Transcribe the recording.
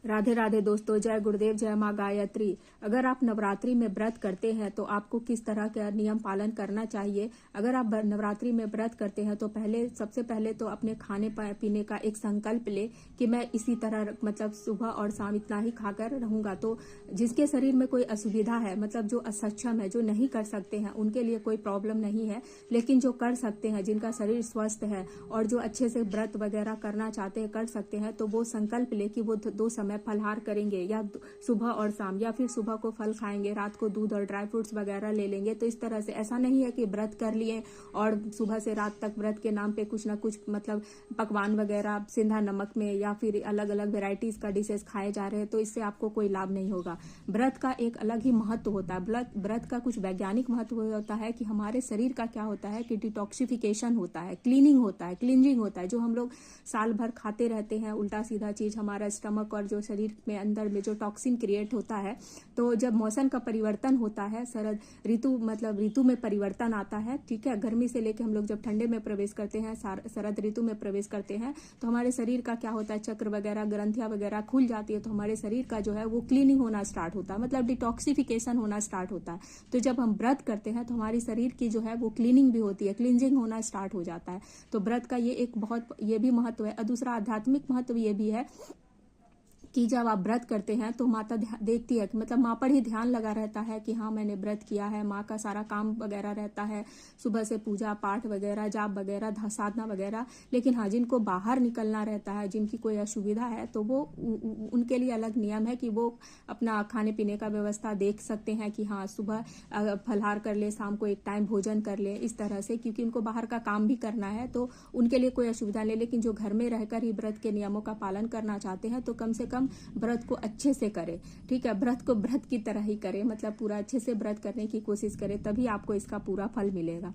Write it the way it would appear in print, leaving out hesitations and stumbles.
राधे राधे दोस्तों, जय गुरुदेव, जय माँ गायत्री। अगर आप नवरात्रि में व्रत करते हैं तो आपको किस तरह का नियम पालन करना चाहिए। अगर आप नवरात्रि में व्रत करते हैं तो सबसे पहले तो अपने खाने पीने का एक संकल्प ले कि मैं इसी तरह मतलब सुबह और शाम इतना ही खाकर रहूंगा। तो जिसके शरीर में कोई असुविधा है, मतलब जो असक्षम है, जो नहीं कर सकते हैं, उनके लिए कोई प्रॉब्लम नहीं है। लेकिन जो कर सकते हैं, जिनका शरीर स्वस्थ है और जो अच्छे से व्रत वगैरह करना चाहते हैं, कर सकते हैं, तो वो संकल्प ले कि वो 2 समय फलहार करेंगे, या सुबह और शाम, या फिर सुबह को फल खाएंगे, रात को दूध और ड्राई फ्रूट्स वगैरह ले लेंगे। तो इस तरह से ऐसा नहीं है कि व्रत कर लिए और सुबह से रात तक व्रत के नाम पे कुछ ना कुछ मतलब पकवान वगैरह सिंधा नमक में या फिर अलग अलग वेराइटीज का डिशेस खाए जा रहे हैं, तो इससे आपको कोई लाभ नहीं होगा। व्रत का एक अलग ही महत्व होता है। व्रत का कुछ वैज्ञानिक महत्व होता है कि हमारे शरीर का क्या होता है कि डिटॉक्सिफिकेशन होता है, क्लीनिंग होता है, क्लींजिंग होता है। जो हम लोग साल भर खाते रहते हैं उल्टा सीधा चीज, हमारा स्टमक और जो शरीर में अंदर में जो टॉक्सिन क्रिएट होता है, तो जब मौसम का परिवर्तन होता है, शरद ऋतु मतलब ऋतु में परिवर्तन आता है, ठीक है, गर्मी से लेके हम लोग जब ठंडे में प्रवेश करते हैं, शरद ऋतु में प्रवेश करते हैं, तो हमारे शरीर का क्या होता है, चक्र वगैरह, ग्रंथियां वगैरह खुल जाती है, तो हमारे शरीर का जो है वो क्लीनिंग होना स्टार्ट होता है, मतलब डिटॉक्सिफिकेशन होना स्टार्ट होता है। तो जब हम व्रत करते हैं तो हमारी शरीर की जो है वो क्लीनिंग भी होती है, क्लींजिंग होना स्टार्ट हो जाता है। तो व्रत का ये एक बहुत ये भी महत्व है। और दूसरा आध्यात्मिक महत्व ये भी है कि जब आप व्रत करते हैं तो माता देखती है कि मतलब माँ पर ही ध्यान लगा रहता है कि हाँ मैंने व्रत किया है। माँ का सारा काम वगैरह रहता है, सुबह से पूजा पाठ वगैरह, जाप वगैरह, साधना वगैरह। लेकिन हाँ, जिनको बाहर निकलना रहता है, जिनकी कोई असुविधा है, तो वो उनके लिए अलग नियम है कि वो अपना खाने पीने का व्यवस्था देख सकते हैं कि हाँ सुबह फलाहार कर ले, शाम को एक टाइम भोजन कर ले, इस तरह से, क्योंकि उनको बाहर का काम भी करना है, तो उनके लिए कोई असुविधा नहीं। लेकिन जो घर में रहकर ही व्रत के नियमों का पालन करना चाहते हैं तो कम से कम व्रत को अच्छे से करें, ठीक है, व्रत को व्रत की तरह ही करें, मतलब पूरा अच्छे से व्रत करने की कोशिश करें, तभी आपको इसका पूरा फल मिलेगा।